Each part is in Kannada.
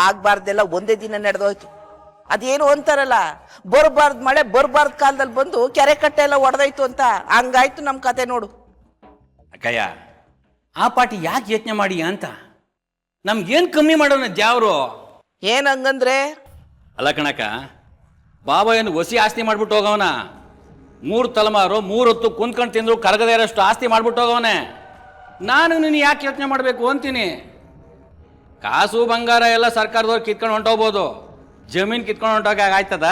ಆಗ್ಬಾರ್ದೆಲ್ಲ ಒಂದೇ ದಿನ ನಡೆದೋಯ್ತು. ಅದೇನು ಅಂತಾರಲ್ಲ, ಬರಬಾರ್ದು ಮಳೆ ಬರಬಾರ್ದು ಕಾಲದಲ್ಲಿ ಬಂದು ಕೆರೆ ಕಟ್ಟೆ ಎಲ್ಲ ಒಡೆದೋಯ್ತು ಅಂತ, ಹಂಗಾಯ್ತು ನಮ್ ಕತೆ ನೋಡು. ಅಕ್ಕಯ್ಯ, ಆ ಪಾಟಿ ಯಾಕೆ ಯೋಚನೆ ಮಾಡಿ ಅಂತ ನಮ್ಗೇನ್ ಕಮ್ಮಿ ಮಾಡೋಣ ಜಾವ್ರು? ಏನ್ ಹಂಗಂದ್ರೆ? ಅಲ್ಲ ಕಣಕ್ಕ, ಬಾಬಾ ಏನು ಹೊಸಿ ಆಸ್ತಿ ಮಾಡ್ಬಿಟ್ಟು ಹೋಗವನ. 3 ತಲೆಮಾರು 3 ಹೊತ್ತು ಕುಂತ್ಕೊಂಡು ತಿಂದ್ರು ಕರಗದೇ ಇರೋಷ್ಟು ಆಸ್ತಿ ಮಾಡ್ಬಿಟ್ಟು ಹೋಗವನೆ. ನಾನು ನೀನು ಯಾಕೆ ಯೋಚನೆ ಮಾಡಬೇಕು ಅಂತೀನಿ. ಕಾಸು ಬಂಗಾರ ಎಲ್ಲ ಸರ್ಕಾರದವ್ರು ಕಿತ್ಕೊಂಡು ಹೊಂಟೋಗ್ಬೋದು, ಜಮೀನ್ ಕಿತ್ಕೊಂಡು ಹೊಂಟೋಗ ಆಯ್ತದ?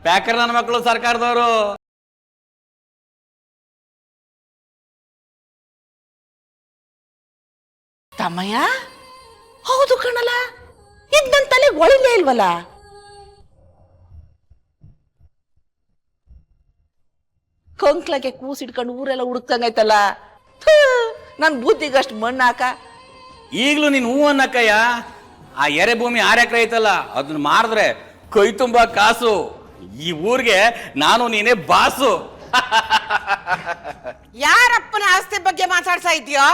ಪ್ಯಾಕರ್ ನನ್ನ ಮಕ್ಕಳು ಸರ್ಕಾರದವರು. ತಮ್ಮಯ್ಯ, ಹೌದು ಕಣಲ್ಲ, ಈಗ ನನ್ನ ತಲೆ ಒಳಿಲೇ ಇಲ್ವಲ್ಲ. ಕಂಕ್ಲಕ್ಕೆ ಕೂಸಿಡ್ಕೊಂಡು ಊರೆಲ್ಲ ಹುಡುಕ್ತಂಗೈತಲ್ಲ. ನನ್ ಬುದ್ಧಿಗಷ್ಟು ಮಣ್ಣು ಹಾಕ. ಈಗಲೂ ನೀನು ಹೂ ಅನ್ನಕ್ಕಯ್ಯ. ಆ ಎರೆ ಭೂಮಿ 6 ಎಕರೆ ಐತಲ್ಲ, ಅದನ್ನ ಮಾರಿದ್ರೆ ಕೈ ತುಂಬಾ ಕಾಸು. ಈ ಊರಿಗೆ ನಾನು ನೀನೇ ಬಾಸು. ಯಾರಪ್ಪನ ಆಸ್ತಿ ಬಗ್ಗೆ ಮಾತಾಡ್ತಾ ಇದೆಯೋ?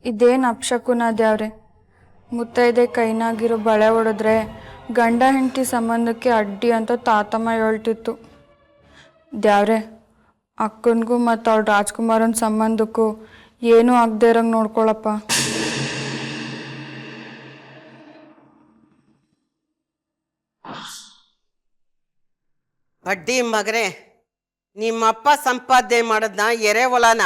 ಇದೇನು ಅಪಶಕುನ ದ್ಯಾವ್ರೆ? ಮುತ್ತೈದೆ ಕೈನಾಗಿರೋ ಬಳೆ ಹೊಡೆದ್ರೆ ಗಂಡ ಹೆಂಡತಿ ಸಂಬಂಧಕ್ಕೆ ಅಡ್ಡಿ ಅಂತ ತಾತಮ್ಮ ಹೇಳ್ತಿತ್ತು. ದ್ಯಾವ್ರೆ, ಅಕ್ಕನಿಗೂ ಮತ್ತು ಅವಳು ರಾಜ್ಕುಮಾರನ ಸಂಬಂಧಕ್ಕೂ ಏನೂ ಆಗದೆ ಇರಂಗೆ ನೋಡ್ಕೊಳಪ್ಪ. ಬಡ್ಡಿ ಮಗನೇ, ನಿಮ್ಮಪ್ಪ ಸಂಪಾದನೆ ಮಾಡದ್ನ ಎರೆ ಹೊಲನ?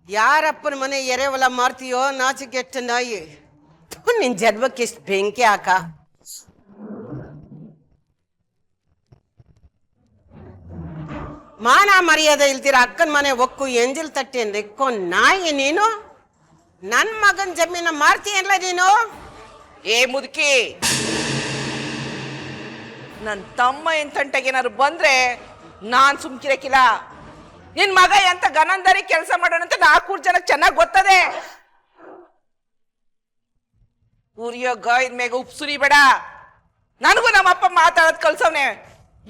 ಯಾರಪ್ಪನ ಮನೆ ಎರೆ ಹೊಲ ಮಾರ್ತೀಯೋ ನಾಚಿಕೆಟ್ಟ ನಾಯಿ. ನಿನ್ ಜನ್ಮಕ್ಕೆ ಇಷ್ಟು ಬೆಂಕಿ ಹಾಕ. ಮಾನ ಮರ್ಯಾದೆ ಇಲ್ತೀರ ಅಕ್ಕನ ಮನೆ ಒಕ್ಕು ಎಂಜಿಲ್ ತಟ್ಟಿ ನೆಕ್ಕೋ ನಾಯಿ ನೀನು. ನನ್ ಮಗನ್ ಜಮೀನ ಮಾರ್ತೀಯಲ್ಲ ನೀನು? ಏ ಮುದುಕಿ, ನನ್ ತಮ್ಮ ಎಂತಂಟಗೇನಾದ್ರು ಬಂದ್ರೆ ನಾನ್ ಸುಮ್ಕಿರಕಿಲ್ಲ. ನಿನ್ ಮಗ ಎಂತ ಗನಂದರಿ ಕೆಲಸ ಮಾಡೋಣಂತ 4 ಜನ ಚೆನ್ನಾಗಿ ಗೊತ್ತದೆ. ಉರಿಯೋ ಗಾಯದ ಮೇಗ ಉಪ್ಪು ಸುರಿಬೇಡ. ನನಗೂ ನಮ್ಮಪ್ಪ ಮಾತಾಡೋದ್ ಕಲ್ಸವ್ನೆ,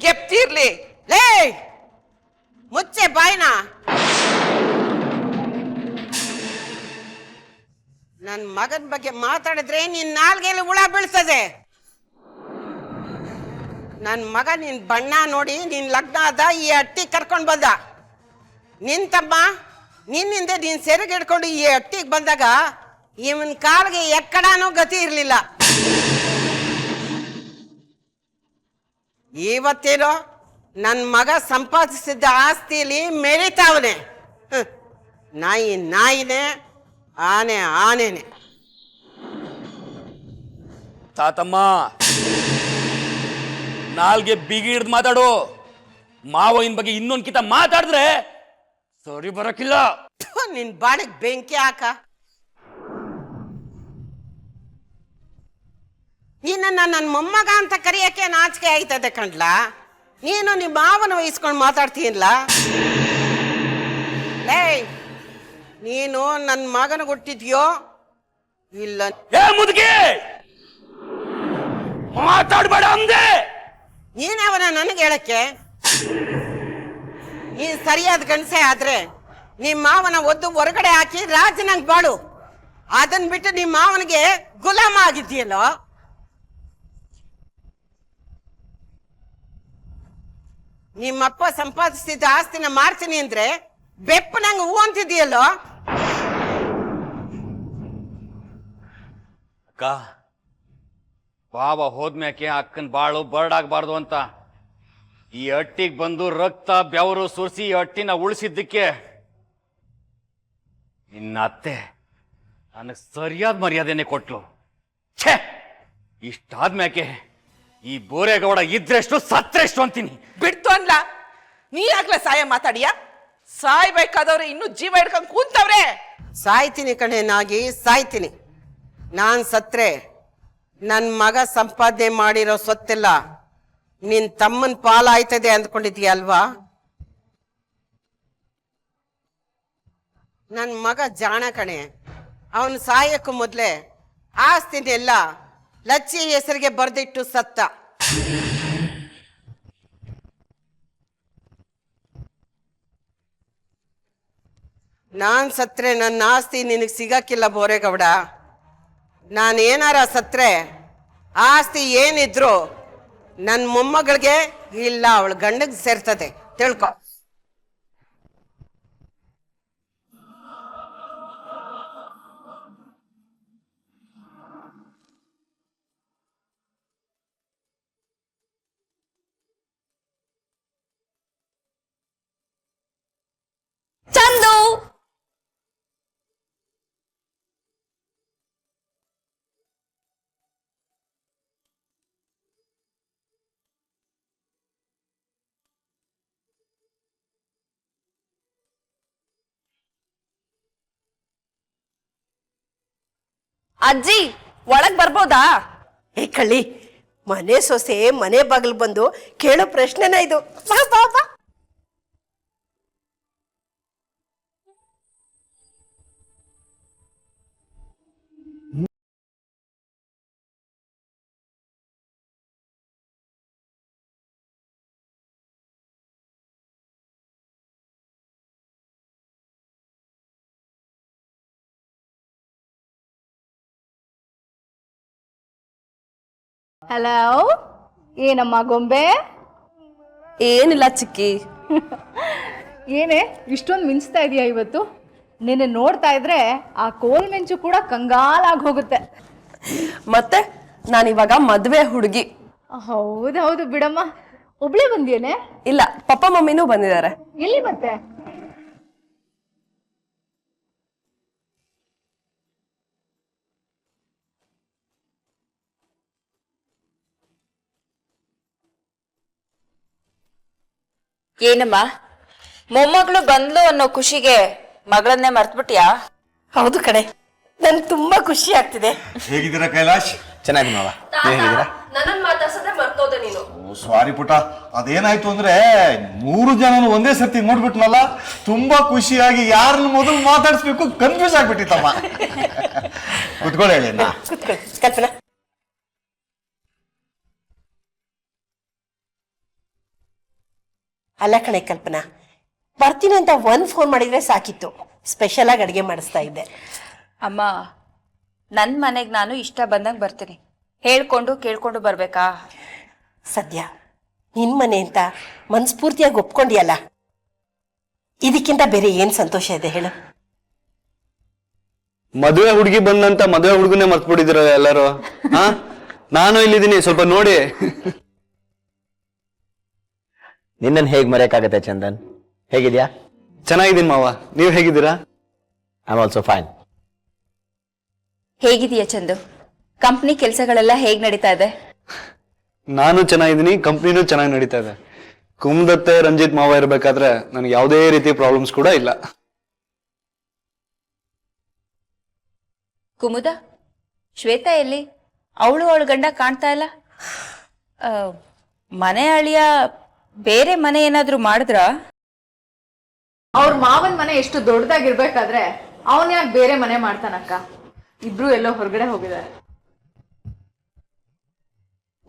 ಗೆಪ್ತಿರ್ಲಿ. ಲೇ ಮುಚ್ಚೆ ಬಾಯ್ನ. ನನ್ ಮಗನ ಬಗ್ಗೆ ಮಾತಾಡಿದ್ರೆ ನಿನ್ ನಾಲ್ಗೆಲ್ಲ ಹುಳ ಬೀಳ್ತದೆ. ನನ್ ಮಗ ನಿನ್ ಬಣ್ಣ ನೋಡಿ ನಿನ್ ಲಗ್ನ ಆದ ಈ ಅಟ್ಟಿ ಕರ್ಕೊಂಡ್ ಬಂದ. ನಿನ್ ತಮ್ಮ ನಿನ್ನಿಂದ ನೀನ್ ಸೆರೆಗೆ ಹಿಡ್ಕೊಂಡು ಈ ಅಟ್ಟಿಗೆ ಬಂದಾಗ ಇವನ್ ಕಾಲ್ಗೆ ಎಕ್ಕಡನೂ ಗತಿ ಇರ್ಲಿಲ್ಲ. ಇವತ್ತೇನೋ ನನ್ ಮಗ ಸಂಪಾದಿಸಿದ್ದ ಆಸ್ತಿಯಲ್ಲಿ ಮೆರಿತಾವನೆ. ನಾಯಿ ನಾಯಿನೇ, ಆನೆ ಆನೆನೆ. ತಾತಮ್ಮ, ನಾಲ್ಗೆ ಬಿಗಿ ಹಿಡ್ದು ಮಾತಾಡು. ಮಾವನ ಬಗ್ಗೆ ಇನ್ನೊಂದ್ ಕಿತ ಮಾತಾಡಿದ್ರೆ ಸರಿ ಬರಕಿಲ್ಲ. ನಿನ್ ಬಾಡಿಗೆ ಬೆಂಕಿ ಹಾಕ. ನೀನ ನನ್ನ ಮೊಮ್ಮಗ ಅಂತ ಕರೆಯಕ್ಕೆ ನಾಚಿಕೆ ಆಯ್ತದೆ ಕಣ್ಲ. ನೀನು ನಿಮ್ಮ ಮಾವನ ವಹಿಸ್ಕೊಂಡು ಮಾತಾಡ್ತೀಯಲ್ಲ. ಲೇ, ನೀನು ನನ್ನ ಮಗನ ಹುಟ್ಟಿದ್ಯೋ ಇಲ್ಲ? ಮುದುಕಿ, ಮಾತಾಡ್ಬೇಡ ಅಂದೆ. ನೀನವನ ನನಗೆ ಹೇಳಕ್ಕೆ? ನೀನ್ ಸರಿಯಾದ ಗಂಡಸೆ ಆದ್ರೆ ನಿಮ್ಮ ಮಾವನ ಒದ್ದು ಹೊರಗಡೆ ಹಾಕಿ ರಾಜನಂಗ್ ಬಾಳು. ಅದನ್ ಬಿಟ್ಟು ನಿಮ್ಮ ಮಾವನಿಗೆ ಗುಲಾಮ ಆಗಿದ್ಯಲ್ಲೋ. ನಿಮ್ಮಪ್ಪ ಸಂಪಾದಿಸಿದ ಆಸ್ತಿನ ಮಾರ್ತೀನಿ ಅಂದ್ರೆ ಬೆಪ್ಪ ನಂಗೆ ಹೂ ಅಂತಿದ್ಯಲ್ಲೋ. ಅಕ್ಕ, ಬಾಬಾ ಹೋದ್ಮ್ಯಾಕೆ ಅಕ್ಕನ್ ಬಾಳು ಬರ್ಡಾಗಬಾರ್ದು ಅಂತ ಈ ಹಟ್ಟಿಗೆ ಬಂದು ರಕ್ತ ಬೆವರು ಸುರಿಸಿ ಈ ಹಟ್ಟಿನ ಉಳಿಸಿದ್ದಕ್ಕೆ ನಿನ್ನ ಅತ್ತೆ ನನಗೆ ಸರಿಯಾದ ಮರ್ಯಾದೆನೆ ಕೊಟ್ಲು. ಛೇ, ಇಷ್ಟಾದ್ಮ್ಯಾಕೆ ಈ ಬೋರೇಗೌಡ ಇದ್ರೆಷ್ಟು ಸತ್ರೆಷ್ಟು ಅಂತೀನಿ. ಬಿಡ್ತು ಅನ್ಲ, ನೀ ಆಗ್ಲೇ ಸಾಯ ಮಾತಾಡಿಯ? ಸಾಯ್ಬೇಕಾದವ್ರೆ ಇನ್ನು ಜೀವ ಹಿಡ್ಕೊಂಡ್ ಕೂತವ್ರೆ. ಸಾಯ್ತೀನಿ ಕಣೆ ನಾಗಿ, ಸಾಯ್ತೀನಿ. ನಾನು ಸತ್ರೆ ನನ್ನ ಮಗ ಸಂಪಾದನೆ ಮಾಡಿರೋ ಸೊತ್ತೆಲ್ಲ ನಿನ್ ತಮ್ಮನ ಪಾಲಾಯ್ತದೆ ಅಂದ್ಕೊಂಡಿದ್ಯ ಅಲ್ವಾ? ನನ್ನ ಮಗ ಜಾಣ ಕಣೆ. ಅವನು ಸಾಯಕ್ಕೂ ಮೊದಲೇ ಆಸ್ತಿನೆಲ್ಲ ಲಚ್ಚಿ ಹೆಸರಿಗೆ ಬರೆದಿಟ್ಟು ಸತ್ತ. ನಾನ್ ಸತ್ರೆ ನನ್ನ ಆಸ್ತಿ ನಿನಗೆ ಸಿಗಕ್ಕಿಲ್ಲ ಬೋರೇಗೌಡ. ನಾನೇನಾರ ಸತ್ರೆ ಆಸ್ತಿ ಏನಿದ್ರು ನನ್ನ ಮೊಮ್ಮಗಳಿಗೆ ಇಲ್ಲ ಅವಳ ಗಂಡಗೆ ಸೇರ್ತದೆ, ತಿಳ್ಕೊ. ಚಂದು, ಅಜ್ಜಿ ಒಳಗ್ ಬರ್ಬೋದಾ? ಏ ಕಳ್ಳಿ, ಮನೆ ಸೊಸೆ ಮನೆ ಬಾಗಿಲು ಬಂದು ಕೇಳೋ ಪ್ರಶ್ನೆನ ಇದು. ಬಾ ಬಾ ಬಾ. ಹಲೋ, ಏನಮ್ಮ ಗೊಂಬೆ? ಏನಿಲ್ಲ ಚಿಕ್ಕಿ. ಏನೇ ಇಷ್ಟೊಂದು ಮಿಂಚ್ತಾ ಇದೆಯಾ ಇವತ್ತು? ನಿನ್ನ ನೋಡ್ತಾ ಇದ್ರೆ ಆ ಕೋಲ್ ಮಿಂಚು ಕೂಡ ಕಂಗಾಲಾಗಿ ಹೋಗುತ್ತೆ. ಮತ್ತೆ ನಾನಿವಾಗ ಮದ್ವೆ ಹುಡುಗಿ. ಹೌದೌದು ಬಿಡಮ್ಮ. ಒಬ್ಳೇ ಬಂದಿಯೇನೆ? ಇಲ್ಲ, ಪಪ್ಪ ಮಮ್ಮಿನೂ ಬಂದಿದ್ದಾರೆ. ಎಲ್ಲಿ ಮತ್ತೆ? ಏನಮ್ಮ, ಮೊಮ್ಮಗಳು ಬಂದ್ಲು ಅನ್ನೋ ಖುಷಿಗೆ ಮಗಳನ್ನೇ ಮರ್ತ್ಬಿಟ್ಯಾ? ಹೌದು ಕಡೆ, ನನ್ಗೆ ತುಂಬಾ ಖುಷಿ ಆಗ್ತಿದೆ. ಹೇಗಿದ್ದೀರಾ ಕೈಲಾಶ್? ಚೆನ್ನಾಗಿ ಮಾವ, ನೀವು ಹೇಗಿದ್ದೀರಾ? ನನ್ನನ್ನು ಮಾತಾಡ್ಸದೆ ಮರ್ತೋದೆ ನೀನು. ಸಾರಿ ಪುಟ, ಅದೇನಾಯ್ತು ಅಂದ್ರೆ 3 ಜನನು ಒಂದೇ ಸರ್ತಿ ನೋಡ್ಬಿಟ್ನಲ್ಲ, ತುಂಬಾ ಖುಷಿಯಾಗಿ ಯಾರನ್ನ ಮೊದಲು ಮಾತಾಡಿಸ್ಬೇಕು ಕನ್ಫ್ಯೂಸ್ ಆಗ್ಬಿಟ್ಟಿತ್ತಮ್ಮ. ಕುತ್ಕೊಳ್ಳಿ ಹೇಳಿ. ಕುತ್ಕೊಳ್ಳಿ ಕಲ್ಪನಾ. ಅಲ್ಲ ಕಣೆ ಕಲ್ಪನಾ, ಬರ್ತೀನಿ ಅಂತ ಫೋನ್ ಮಾಡಿದ್ರೆ ಸಾಕಿತ್ತು. ಸ್ಪೆಷಲ್ ಆಗಿ ಅಡಿಗೆ ಮಾಡಿಸ್ತಾ ಇದ್ದೆ. ಅಮ್ಮ, ನನ್ನ ಮನೆಗೆ ನಾನು ಇಷ್ಟ ಬಂದಂಗೆ ಬರ್ತೀನಿ, ಹೇಳ್ಕೊಂಡು ಕೇಳ್ಕೊಂಡು ಬರ್ಬೇಕಾ? ಸದ್ಯ ನಿನ್ ಮನೆ ಅಂತ ಮನ್ಸ್ಫೂರ್ತಿಯಾಗಿ ಒಪ್ಕೊಂಡಿಯಲ್ಲ, ಇದಕ್ಕಿಂತ ಬೇರೆ ಏನ್ ಸಂತೋಷ ಇದೆ ಹೇಳು? ಮದುವೆ ಹುಡುಗಿ ಬಂದಂತ ಮದುವೆ ಹುಡುಗನೇ ಮರ್ತ್ಬಿಟ್ಟಿದಿರಲ್ಲ ಎಲ್ಲರೂ. ಹಾ, ನಾನು ಇಲ್ಲಿದ್ದೀನಿ, ಸ್ವಲ್ಪ ನೋಡಿ. ನಿನ್ನನ್ನು ಹೇಗೆ ಮರೆಯಕ್ಕಾಗತ್ತೆ ಚಂದನ್? ಹೇಗಿದ್ಯಾ? ಚೆನ್ನಾಗಿದ್ದೀನಿ ಮಾವ, ನೀವು ಹೇಗಿದ್ದೀರಾ? I am also fine. ಹೇಗಿದೆಯಾ ಚಂದು? ಕಂಪ್ನಿ ಕೆಲಸಗಳೆಲ್ಲ ಹೇಗೆ ನಡೀತಾ ಇದೆ? ನಾನು ಚೆನ್ನಾಗಿದ್ದೀನಿ, ಕಂಪ್ನಿನೂ ಚೆನ್ನಾಗಿ ನಡೀತಾ ಇದೆ. ಕುಮ್ದತ್ತೆ ರಂಜಿತ್ ಮಾವ ಇರಬೇಕಾದ್ರೆ ನನಗೆ ಯಾವುದೇ ರೀತಿ ಪ್ರಾಬ್ಲಮ್ಸ್ ಕೂಡ ಇಲ್ಲ. ಕುಮುದ, ಶ್ವೇತಾ ಎಲ್ಲಿ? ಅವಳ ಗಂಡ ಕಾಣ್ತಾ ಇಲ್ಲ. ಮನೆ ಅಳಿಯ ಬೇರೆ ಮನೆ ಏನಾದ್ರೂ ಮಾಡಿದ್ರ? ಅವ್ರ ಮಾವನ್ ಮನೆ ಎಷ್ಟು ದೊಡ್ಡದಾಗಿರ್ಬೇಕಾದ್ರೆ ಅವನ್ ಯಾಕೆ ಬೇರೆ ಮನೆ ಮಾಡ್ತಾನಕ್ಕ? ಇಬ್ರು ಎಲ್ಲೋ ಹೊರಗಡೆ ಹೋಗಿದ್ದಾರೆ.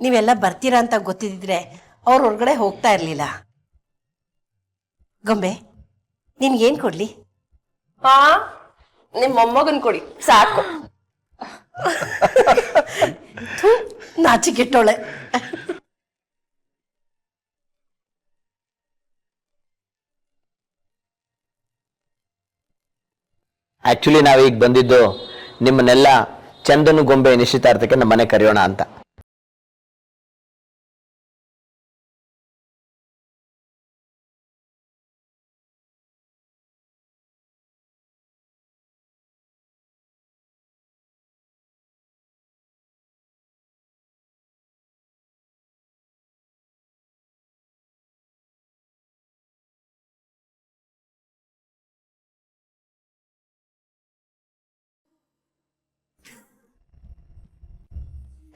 ನೀವೆಲ್ಲ ಬರ್ತೀರಾ ಅಂತ ಗೊತ್ತಿದ್ರೆ ಅವ್ರ ಹೊರಗಡೆ ಹೋಗ್ತಾ ಇರ್ಲಿಲ್ಲ. ಗೊಂಬೆ, ನಿನ್ಗೇನ್ ಕೊಡ್ಲಿ? ನಿಮ್ ಮೊಮ್ಮಗನ್ ಕೊಡಿ ಸಾಕು. ನಾಚಿಕೆಟ್ಟೋಳೆ. ಆಕ್ಚುಲಿ ನಾವೀಗ ಬಂದಿದ್ದು ನಿಮ್ಮನ್ನೆಲ್ಲ ಚಂದನು ಗೊಂಬೆ ನಿಶ್ಚಿತಾರ್ಥಕ್ಕೆ ನಮ್ಮ ಮನೆ ಕರೆಯೋಣ ಅಂತ.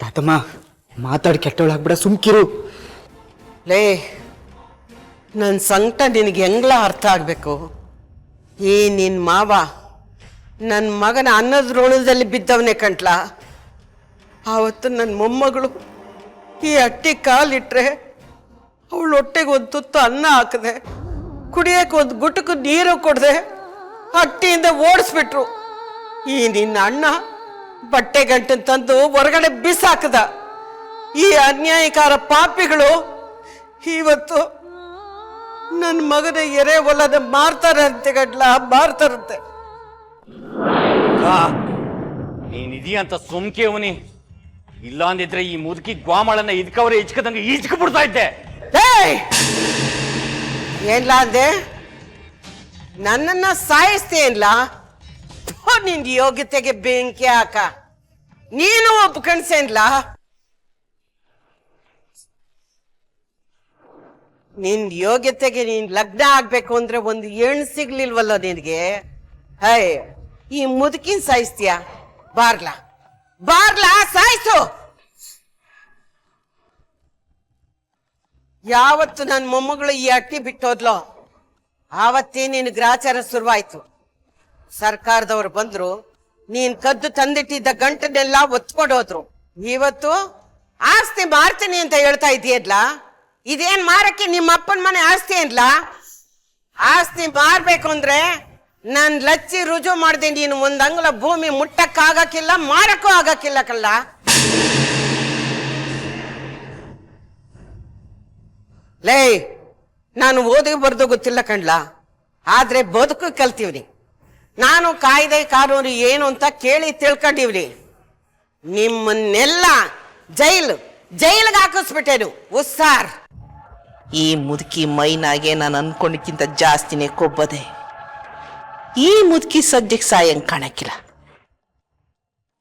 ತಾತಮ್ಮ ಮಾತಾಡಿ ಕೆಟ್ಟವಳಾಗ್ಬಿಡ, ಸುಮ್ಕಿರು. ಲೇ, ನನ್ನ ಸಂಕಟ ನಿನಗೆ ಹೆಂಗ್ಲ ಅರ್ಥ ಆಗಬೇಕು? ಈ ನಿನ್ನ ಮಾವ ನನ್ನ ಮಗನ ಅನ್ನದ ಋಣದಲ್ಲಿ ಬಿದ್ದವನೇ ಕಂಟ್ಲ. ಆವತ್ತು ನನ್ನ ಮೊಮ್ಮಗಳು ಈ ಅಟ್ಟಿ ಕಾಲಿಟ್ರೆ ಅವಳ ಹೊಟ್ಟೆಗೆ ಒಂದು ತುತ್ತು ಅನ್ನ ಹಾಕದೆ, ಕುಡಿಯೋಕೆ ಒಂದು ಗುಟುಕು ನೀರು ಕೊಡದೆ ಹಟ್ಟಿಯಿಂದ ಓಡಿಸ್ಬಿಟ್ರು. ಈ ನಿನ್ನ ಅಣ್ಣ ಬಟ್ಟೆ ಗಂಟನ್ ತಂದು ಹೊರಗಡೆ ಬಿಸಾಕದ. ಈ ಅನ್ಯಾಯಕಾರ ಪಾಪಿಗಳು ಇವತ್ತು ನನ್ನ ಮಗನ ಎರೆ ಹೊಲದ ಮಾರ್ತಾರಂತೆ ಗಡ್ಲ, ಮಾರ್ತಾರಂತೆ. ನೀನಿದೀಯ ಅಂತ ಸುಮ್ಕೆ ಅವನಿ, ಇಲ್ಲ ಅಂದಿದ್ರೆ ಈ ಮುದುಕಿ ಗ್ವಾಮಳನ್ನ ಇದ್ಕವ್ರೆ ಇಚ್ಕದಂಗೆ ಈಚ್ಕ ಬಿಡ್ತಾ ಇದ್ದೆ. ಏನ್ಲ ಅಂದೆ? ನನ್ನನ್ನ ಸಾಯಿಸ್ತೇನ್ಲ? ನಿನ್ ಯೋಗ್ಯತೆಗೆ ಬೆಂಕಿ ಹಾಕ. ನೀನು ಒಪ್ಕಣ್ಸೇನ್ಲ? ನಿನ್ ಯೋಗ್ಯತೆಗೆ ನೀನ್ ಲಗ್ನ ಆಗ್ಬೇಕು ಅಂದ್ರೆ ಒಂದು ಹೆಣ್ಣು ಸಿಗ್ಲಿಲ್ವಲ್ಲ ನಿನ್ಗೆ? ಹೈ, ಈ ಮುದುಕಿನ್ ಸಾಯಿಸ್ತೀಯ? ಬಾರ್ಲಾ ಬಾರ್ಲಾ, ಸಾಯಿಸು. ಯಾವತ್ತು ನನ್ನ ಮೊಮ್ಮಗಳು ಈ ಅಟ್ಟಿ ಬಿಟ್ಟೋದ್ಲೋ ಆವತ್ತೇ ನಿನ್ ಗ್ರಾಚಾರ ಶುರುವಾಯ್ತು. ಸರ್ಕಾರದವ್ರು ಬಂದ್ರು, ನೀನ್ ಕದ್ದು ತಂದಿಟ್ಟಿದ್ದ ಗಂಟನ್ನೆಲ್ಲ ಒತ್ಕೊಂಡೋದ್ರು. ಇವತ್ತು ಆಸ್ತಿ ಮಾರ್ತೀನಿ ಅಂತ ಹೇಳ್ತಾ ಇದೆಯಲ್ಲ, ಇದೇನ್ ಮಾರಕ್ಕೆ ನಿಮ್ಮ ಅಪ್ಪನ ಮನೆ ಆಸ್ತಿ ಅನ್ಲ? ಆಸ್ತಿ ಮಾರ್ಬೇಕು ಅಂದ್ರೆ ನಾನ್ ಲಚ್ಚಿ ರುಜು ಮಾಡ್ದೆ, ನೀನು ಒಂದ್ ಅಂಗುಲ ಭೂಮಿ ಮುಟ್ಟಕ್ಕಾಗಕ್ಕಿಲ್ಲ, ಮಾರಕ್ಕೂ ಆಗಕ್ಕಿಲ್ಲ ಕಲ್ಲ. ಲೇ, ನಾನು ಓದಿ ಬರ್ದು ಗೊತ್ತಿಲ್ಲ ಕಣ್ಲ, ಆದ್ರೆ ಬದುಕು ಕಲ್ತೀವ್ನಿ. ನಾನು ಕಾಯ್ದೆ ಕಾನೂನು ಏನು ಅಂತ ಕೇಳಿ ತಿಳ್ಕೊಂಡಿವ್ನಿ. ನಿಮ್ಮನ್ನೆಲ್ಲ ಜೈಲ್ಗೆ ಹಾಕಿಸ್ಬಿಟ್ಟೇನು, ಉಸ್ಸಾರ್. ಈ ಮುದುಕಿ ಮೈನಾಗೆ ನಾನು ಅನ್ಕೊಂಡಿಕ್ಕಿಂತ ಜಾಸ್ತಿನೇ ಕೊಬ್ಬದೆ. ಈ ಮುದುಕಿ ಸದ್ಯಕ್ಕೆ ಸಾಯಂಗ್ ಕಾಣಕ್ಕಿಲ್ಲ.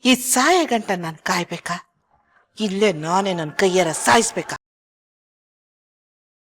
ಈ ಸಾಯ ಗಂಟ ನಾನು ಕಾಯ್ಬೇಕಾ? ಇಲ್ಲೇ ನಾನೇ ನನ್ನ ಕೈಯಾರ ಸಾಯಿಸ್ಬೇಕಾ?